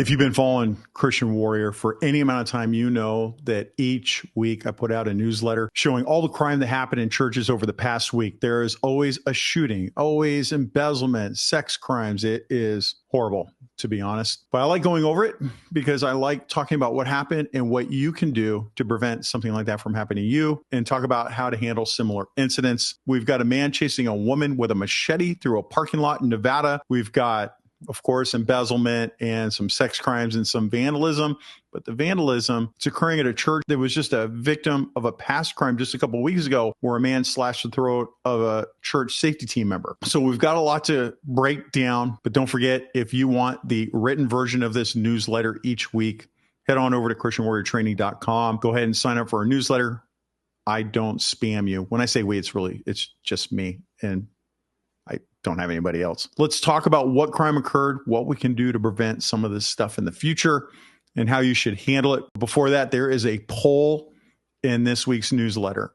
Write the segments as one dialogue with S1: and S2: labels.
S1: If you've been following Christian Warrior for any amount of time, you know that each week I put out a newsletter showing all the crime that happened in churches over the past week. There is always a shooting, always embezzlement, sex crimes. It is horrible, to be honest. But I like going over it because I like talking about what happened and what you can do to prevent something like that from happening to you, and talk about how to handle similar incidents. We've got a man chasing a woman with a machete through a parking lot in Nevada. We've got, of course, embezzlement and some sex crimes and some vandalism. But the vandalism, it's occurring at a church that was just a victim of a past crime just a couple of weeks ago where a man slashed the throat of a church safety team member. So we've got a lot to break down. But don't forget, if you want the written version of this newsletter each week, head on over to ChristianWarriorTraining.com. Go ahead and sign up for our newsletter. I don't spam you. When I say we, it's just me. And I don't have anybody else. Let's talk about what crime occurred, what we can do to prevent some of this stuff in the future, and how you should handle it. Before that, there is a poll in this week's newsletter.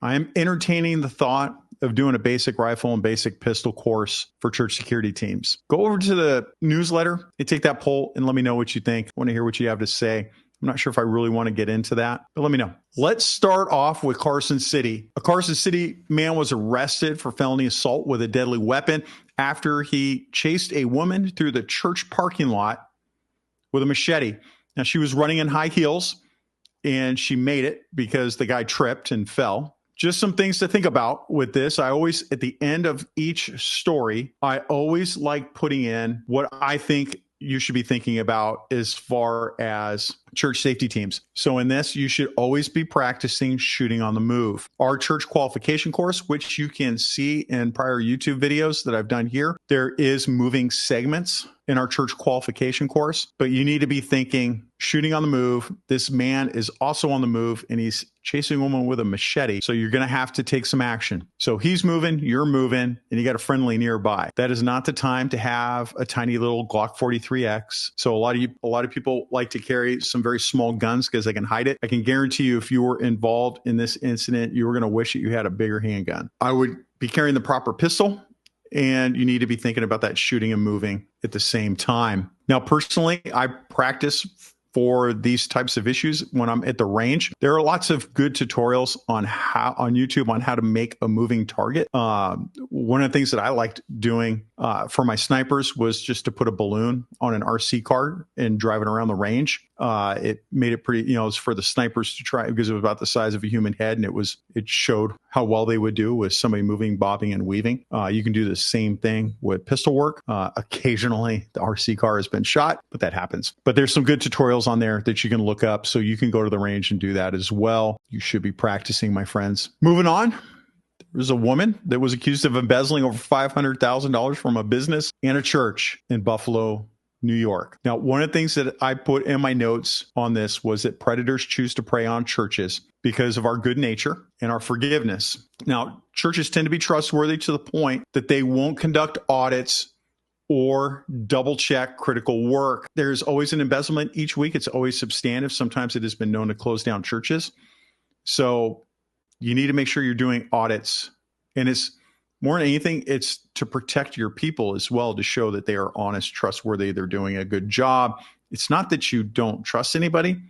S1: I am entertaining the thought of doing a basic rifle and basic pistol course for church security teams. Go over to the newsletter and take that poll and let me know what you think. I want to hear what you have to say. I'm not sure if I really want to get into that, but let me know. Let's start off with Carson City. A Carson City man was arrested for felony assault with a deadly weapon after he chased a woman through the church parking lot with a machete. Now, she was running in high heels and she made it because the guy tripped and fell. Just some things to think about with this. I always, at the end of each story, I always like putting in what I think you should be thinking about as far as church safety teams. So in this, you should always be practicing shooting on the move. Our church qualification course, which you can see in prior YouTube videos that I've done here, there is moving segments in our church qualification course, but you need to be thinking shooting on the move. This man is also on the move and he's chasing a woman with a machete. So you're going to have to take some action. So he's moving, you're moving, and you got a friendly nearby. That is not the time to have a tiny little Glock 43X. So a lot of people like to carry some very small guns because they can hide it. I can guarantee you, if you were involved in this incident, you were going to wish that you had a bigger handgun. I would be carrying the proper pistol, and you need to be thinking about that shooting and moving at the same time. Now, personally, I practice for these types of issues when I'm at the range. There are lots of good tutorials on YouTube on how to make a moving target. One of the things that I liked doing for my snipers was just to put a balloon on an RC card and drive it around the range. It made it pretty, it was for the snipers to try because it was about the size of a human head, and it showed how well they would do with somebody moving, bobbing, and weaving. You can do the same thing with pistol work. Occasionally, the RC car has been shot, but that happens. But there's some good tutorials on there that you can look up, so you can go to the range and do that as well. You should be practicing, my friends. Moving on. There's a woman that was accused of embezzling over $500,000 from a business and a church in Buffalo, New York. Now, one of the things that I put in my notes on this was that predators choose to prey on churches because of our good nature and our forgiveness. Now, churches tend to be trustworthy to the point that they won't conduct audits or double check critical work. There's always an embezzlement each week. It's always substantive. Sometimes it has been known to close down churches. So you need to make sure you're doing audits. And it's more than anything, it's to protect your people as well, to show that they are honest, trustworthy, they're doing a good job. It's not that you don't trust anybody.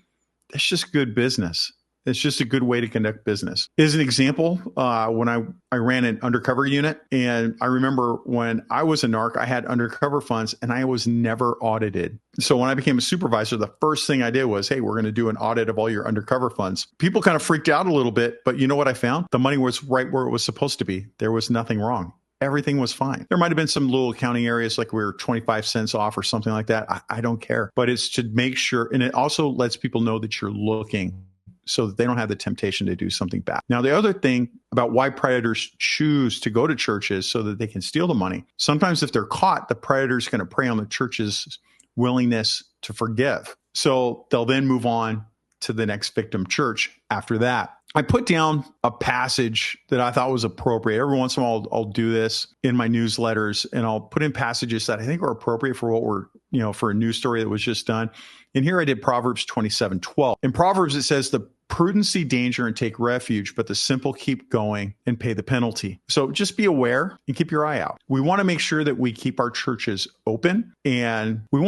S1: It's just good business. It's just a good way to conduct business. As an example, when I ran an undercover unit, and I remember when I was a narc, I had undercover funds and I was never audited. So when I became a supervisor, the first thing I did was, hey, we're going to do an audit of all your undercover funds. People kind of freaked out a little bit, but you know what I found? The money was right where it was supposed to be. There was nothing wrong. Everything was fine. There might have been some little accounting areas like we were 25 cents off or something like that. I don't care. But it's to make sure, and it also lets people know that you're looking, so that they don't have the temptation to do something bad. Now, the other thing about why predators choose to go to churches so that they can steal the money, sometimes if they're caught, the predator's going to prey on the church's willingness to forgive. So they'll then move on to the next victim church after that. I put down a passage that I thought was appropriate. Every once in a while, I'll do this in my newsletters, and I'll put in passages that I think are appropriate for what we're, for a news story that was just done. And here I did Proverbs 27:12. In Proverbs, it says, the Prudence see danger and take refuge, but the simple keep going and pay the penalty. So just be aware and keep your eye out. We want to make sure that we keep our churches open, and we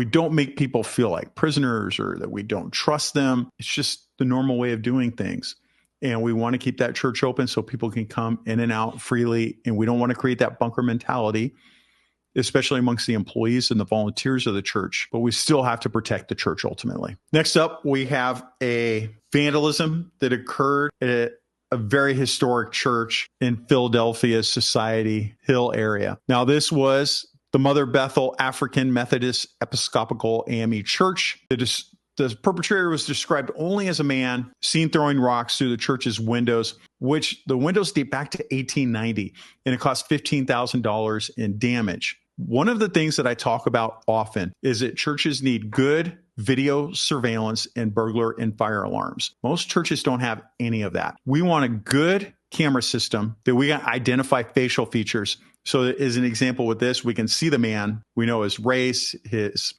S1: don't make people feel like prisoners or that we don't trust them. It's just the normal way of doing things. And we want to keep that church open so people can come in and out freely. And we don't want to create that bunker mentality, especially amongst the employees and the volunteers of the church, but we still have to protect the church ultimately. Next up, we have a vandalism that occurred at a very historic church in Philadelphia's Society Hill area. Now, this was the Mother Bethel African Methodist Episcopal AME Church. The perpetrator was described only as a man seen throwing rocks through the church's windows, which the windows date back to 1890, and it cost $15,000 in damage. One of the things that I talk about often is that churches need good video surveillance and burglar and fire alarms. Most churches don't have any of that. We want a good camera system that we can identify facial features. So as an example with this, we can see the man. We know his race, his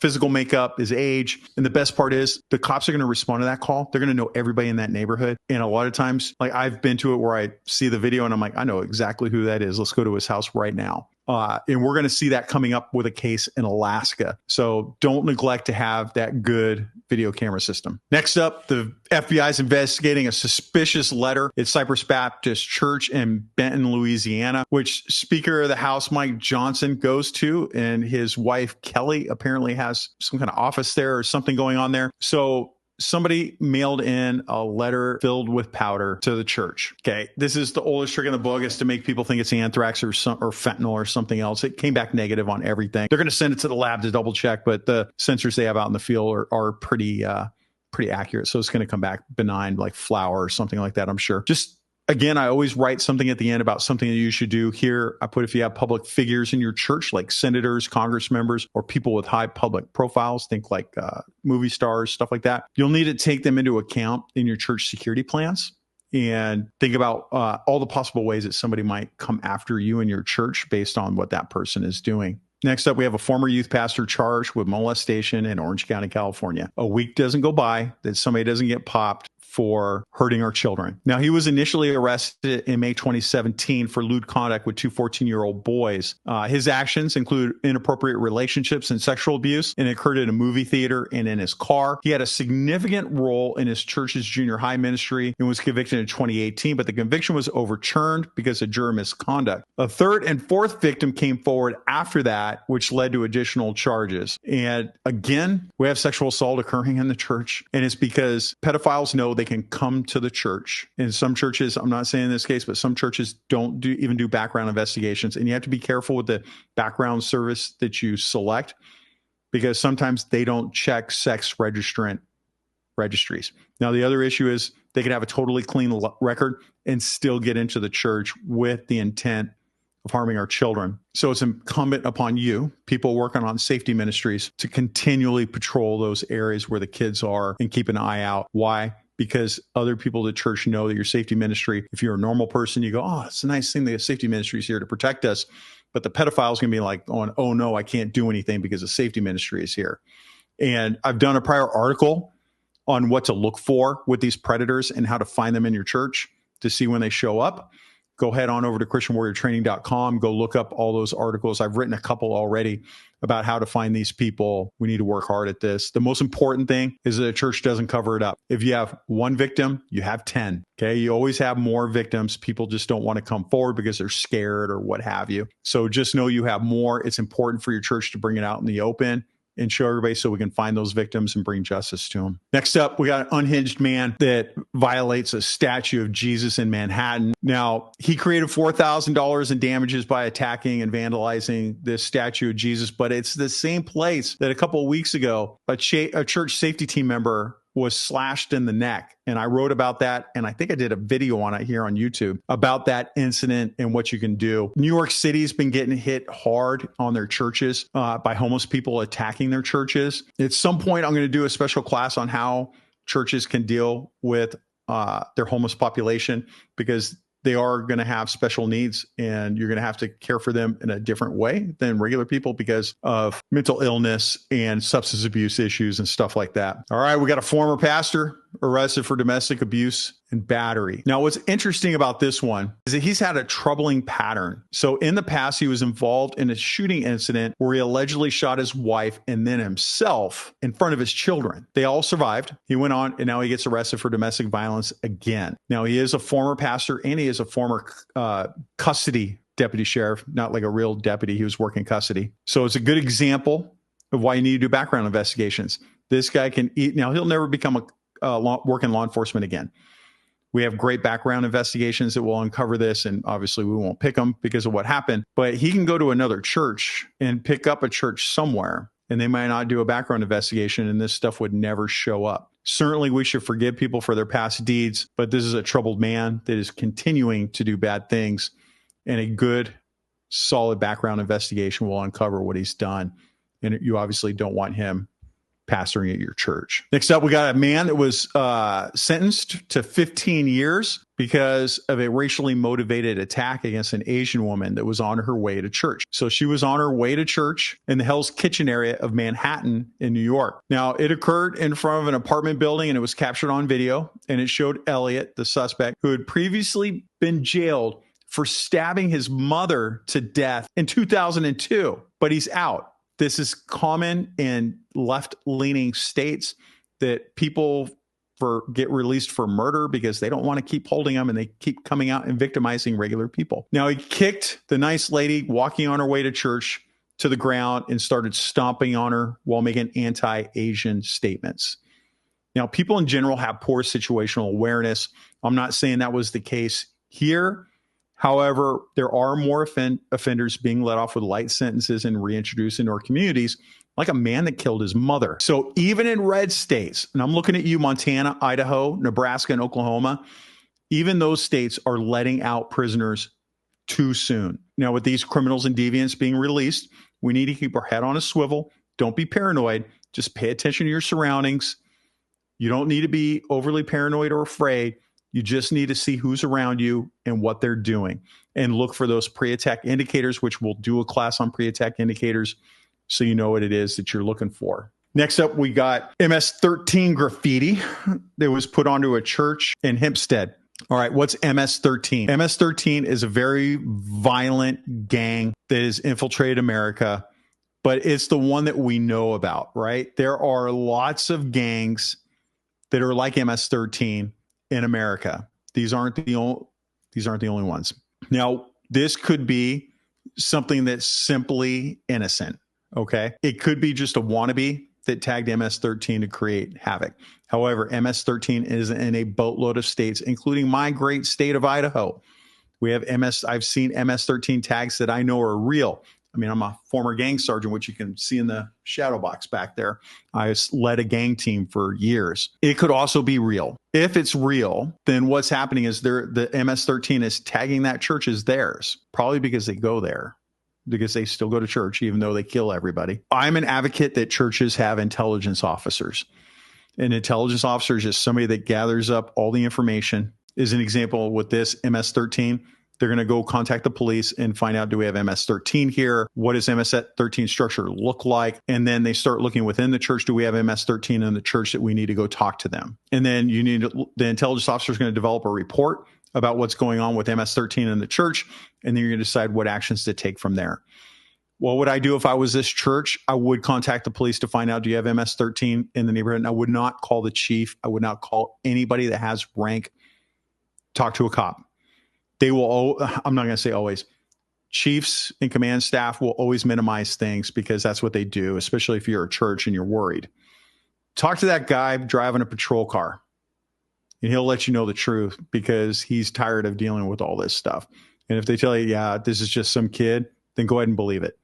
S1: physical makeup, his age. And the best part is the cops are going to respond to that call. They're going to know everybody in that neighborhood. And a lot of times, like I've been to it where I see the video and I'm like, I know exactly who that is. Let's go to his house right now. And we're going to see that coming up with a case in Alaska. So don't neglect to have that good video camera system. Next up, the FBI is investigating a suspicious letter at Cypress Baptist Church in Benton, Louisiana, which Speaker of the House Mike Johnson goes to, and his wife Kelly apparently has some kind of office there or something going on there. So somebody mailed in a letter filled with powder to the church. Okay. This is the oldest trick in the book, is to make people think it's anthrax or fentanyl or something else. It came back negative on everything. They're going to send it to the lab to double check, but the sensors they have out in the field are pretty accurate. So it's going to come back benign, like flour or something like that, I'm sure. Again, I always write something at the end about something that you should do. Here, I put if you have public figures in your church, like senators, Congress members, or people with high public profiles, think like movie stars, stuff like that. You'll need to take them into account in your church security plans and think about all the possible ways that somebody might come after you and your church based on what that person is doing. Next up, we have a former youth pastor charged with molestation in Orange County, California. A week doesn't go by that somebody doesn't get popped for hurting our children. Now, he was initially arrested in May 2017 for lewd conduct with two 14-year-old boys. His actions include inappropriate relationships and sexual abuse, and it occurred at a movie theater and in his car. He had a significant role in his church's junior high ministry and was convicted in 2018, but the conviction was overturned because of juror misconduct. A third and fourth victim came forward after that, which led to additional charges. And again, we have sexual assault occurring in the church, and it's because pedophiles know they can come to the church. In some churches, I'm not saying in this case, but some churches don't even do background investigations. And you have to be careful with the background service that you select, because sometimes they don't check sex registrant registries. Now, the other issue is they can have a totally clean record and still get into the church with the intent of harming our children. So it's incumbent upon you, people working on safety ministries, to continually patrol those areas where the kids are and keep an eye out. Why? Because other people at the church know that your safety ministry, if you're a normal person, you go, oh, it's a nice thing that the safety ministry is here to protect us. But the pedophile is going to be like, oh no, I can't do anything because the safety ministry is here. And I've done a prior article on what to look for with these predators and how to find them in your church to see when they show up. Go head on over to ChristianWarriorTraining.com. Go look up all those articles. I've written a couple already about how to find these people. We need to work hard at this. The most important thing is that the church doesn't cover it up. If you have one victim, you have 10. Okay. You always have more victims. People just don't want to come forward because they're scared or what have you. So just know you have more. It's important for your church to bring it out in the open and show everybody so we can find those victims and bring justice to them. Next up, we got an unhinged man that violates a statue of Jesus in Manhattan. Now, he created $4,000 in damages by attacking and vandalizing this statue of Jesus, but it's the same place that a couple of weeks ago, a church safety team member was slashed in the neck. And I wrote about that. And I think I did a video on it here on YouTube about that incident and what you can do. New York City's been getting hit hard on their churches by homeless people attacking their churches. At some point, I'm going to do a special class on how churches can deal with their homeless population, because they are going to have special needs, and you're going to have to care for them in a different way than regular people because of mental illness and substance abuse issues and stuff like that. All right, we got a former pastor arrested for domestic abuse and battery. Now, what's interesting about this one is that he's had a troubling pattern. So in the past, he was involved in a shooting incident where he allegedly shot his wife and then himself in front of his children. They all survived. He went on, and now he gets arrested for domestic violence again. Now, he is a former pastor, and he is a former custody deputy sheriff, not like a real deputy. He was working custody. So it's a good example of why you need to do background investigations. This guy can eat. Now, he'll never become work in law enforcement again. We have great background investigations that will uncover this, and obviously we won't pick him because of what happened, but he can go to another church and pick up a church somewhere, and they might not do a background investigation, and this stuff would never show up. Certainly we should forgive people for their past deeds, but this is a troubled man that is continuing to do bad things, and a good, solid background investigation will uncover what he's done, and you obviously don't want him pastoring at your church. Next up, we got a man that was sentenced to 15 years because of a racially motivated attack against an Asian woman that was on her way to church. So she was on her way to church in the Hell's Kitchen area of Manhattan in New York. Now, it occurred in front of an apartment building, and it was captured on video, and it showed Elliot, the suspect, who had previously been jailed for stabbing his mother to death in 2002, but he's out. This is common in left-leaning states that people get released for murder because they don't want to keep holding them, and they keep coming out and victimizing regular people. Now, he kicked the nice lady walking on her way to church to the ground and started stomping on her while making anti-Asian statements. Now, people in general have poor situational awareness. I'm not saying that was the case here. However, there are more offenders being let off with light sentences and reintroduced into our communities, like a man that killed his mother. So even in red states, and I'm looking at you, Montana, Idaho, Nebraska, and Oklahoma, even those states are letting out prisoners too soon. Now, with these criminals and deviants being released, we need to keep our head on a swivel. Don't be paranoid. Just pay attention to your surroundings. You don't need to be overly paranoid or afraid. You just need to see who's around you and what they're doing, and look for those pre-attack indicators, which we'll do a class on pre-attack indicators so you know what it is that you're looking for. Next up, we got MS-13 Graffiti that was put onto a church in Hempstead. All right, what's MS-13? MS-13 is a very violent gang that has infiltrated America, but it's the one that we know about, right? There are lots of gangs that are like MS-13 in America. These aren't the only ones. Now, this could be something that's simply innocent, okay? It could be just a wannabe that tagged MS-13 to create havoc. However, MS-13 is in a boatload of states, including my great state of Idaho. I've seen MS-13 tags that I know are real. I mean, I'm a former gang sergeant, which you can see in the shadow box back there. I led a gang team for years. It could also be real. If it's real, then what's happening is the MS-13 is tagging that church as theirs, probably because they go there, because they still go to church, even though they kill everybody. I'm an advocate that churches have intelligence officers. An intelligence officer is just somebody that gathers up all the information. As an example with this MS-13, they're going to go contact the police and find out, do we have MS-13 here? What does MS-13 structure look like? And then they start looking within the church. Do we have MS-13 in the church that we need to go talk to them? And then the intelligence officer is going to develop a report about what's going on with MS-13 in the church. And then you're going to decide what actions to take from there. What would I do if I was this church? I would contact the police to find out, do you have MS-13 in the neighborhood? And I would not call the chief. I would not call anybody that has rank. Talk to a cop. They will, I'm not going to say always, chiefs and command staff will always minimize things because that's what they do, especially if you're a church and you're worried. Talk to that guy driving a patrol car, and he'll let you know the truth because he's tired of dealing with all this stuff. And if they tell you, yeah, this is just some kid, then go ahead and believe it.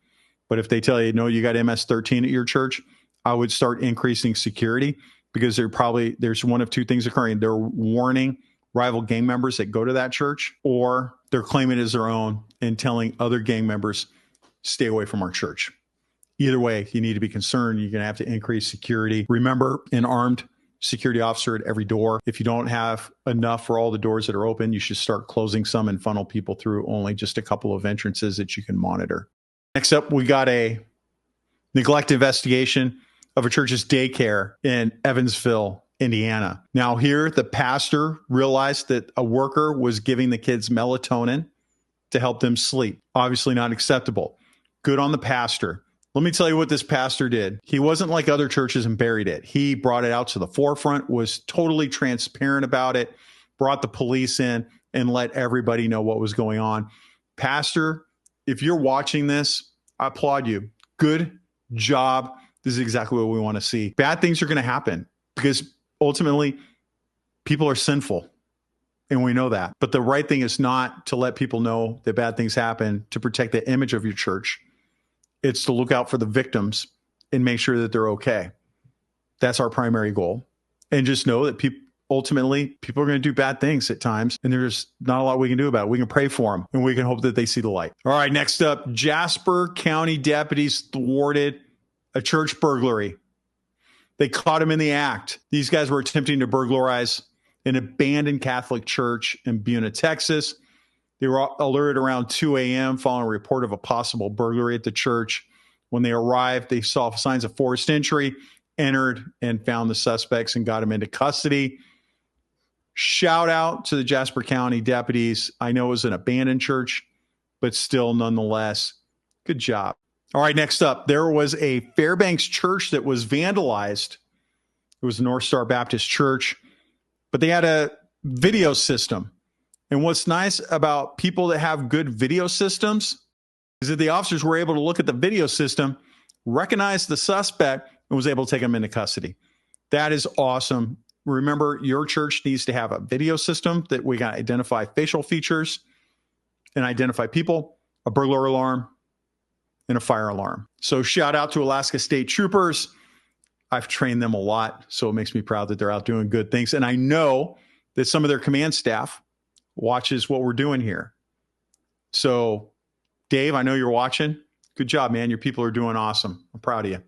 S1: But if they tell you, no, you got MS-13 at your church, I would start increasing security because there's one of two things occurring. They're warning rival gang members that go to that church, or they're claiming it as their own and telling other gang members, stay away from our church. Either way, you need to be concerned. You're going to have to increase security. Remember, an armed security officer at every door. If you don't have enough for all the doors that are open, you should start closing some and funnel people through only just a couple of entrances that you can monitor. Next up, we got a neglect investigation of a church's daycare in Evansville, Indiana. Now here, the pastor realized that a worker was giving the kids melatonin to help them sleep. Obviously not acceptable. Good on the pastor. Let me tell you what this pastor did. He wasn't like other churches and buried it. He brought it out to the forefront, was totally transparent about it, brought the police in, and let everybody know what was going on. Pastor, if you're watching this, I applaud you. Good job. This is exactly what we want to see. Bad things are going to happen because ultimately people are sinful. And we know that. But the right thing is not to let people know that bad things happen to protect the image of your church. It's to look out for the victims and make sure that they're okay. That's our primary goal. And just know that ultimately people are going to do bad things at times, and there's not a lot we can do about it. We can pray for them, and we can hope that they see the light. All right, next up, Jasper County deputies thwarted a church burglary. They caught him in the act. These guys were attempting to burglarize an abandoned Catholic church in Buna, Texas. They were alerted around 2 a.m. following a report of a possible burglary at the church. When they arrived, they saw signs of forced entry, entered, and found the suspects and got them into custody. Shout out to the Jasper County deputies. I know it was an abandoned church, but still, nonetheless, good job. All right, next up, there was a Fairbanks church that was vandalized. It was North Star Baptist Church, but they had a video system. And what's nice about people that have good video systems is that the officers were able to look at the video system, recognize the suspect, and was able to take him into custody. That is awesome. Remember, your church needs to have a video system that we can identify facial features and identify people, a burglar alarm, and a fire alarm. So shout out to Alaska State Troopers. I've trained them a lot, so it makes me proud that they're out doing good things. And I know that some of their command staff watches what we're doing here. So, Dave, I know you're watching. Good job, man. Your people are doing awesome. I'm proud of you.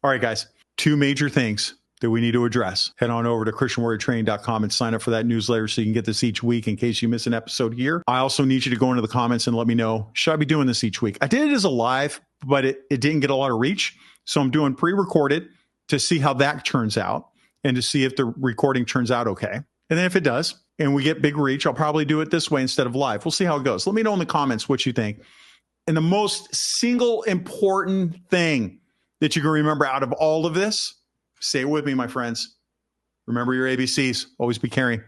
S1: All right, guys, two major things that we need to address. Head on over to ChristianWarriorTraining.com and sign up for that newsletter so you can get this each week in case you miss an episode here. I also need you to go into the comments and let me know, should I be doing this each week? I did it as a live, but it didn't get a lot of reach. So I'm doing pre-recorded to see how that turns out and to see if the recording turns out okay. And then if it does, and we get big reach, I'll probably do it this way instead of live. We'll see how it goes. Let me know in the comments what you think. And the most single important thing that you can remember out of all of this, say it with me, my friends. Remember your ABCs. Always be caring.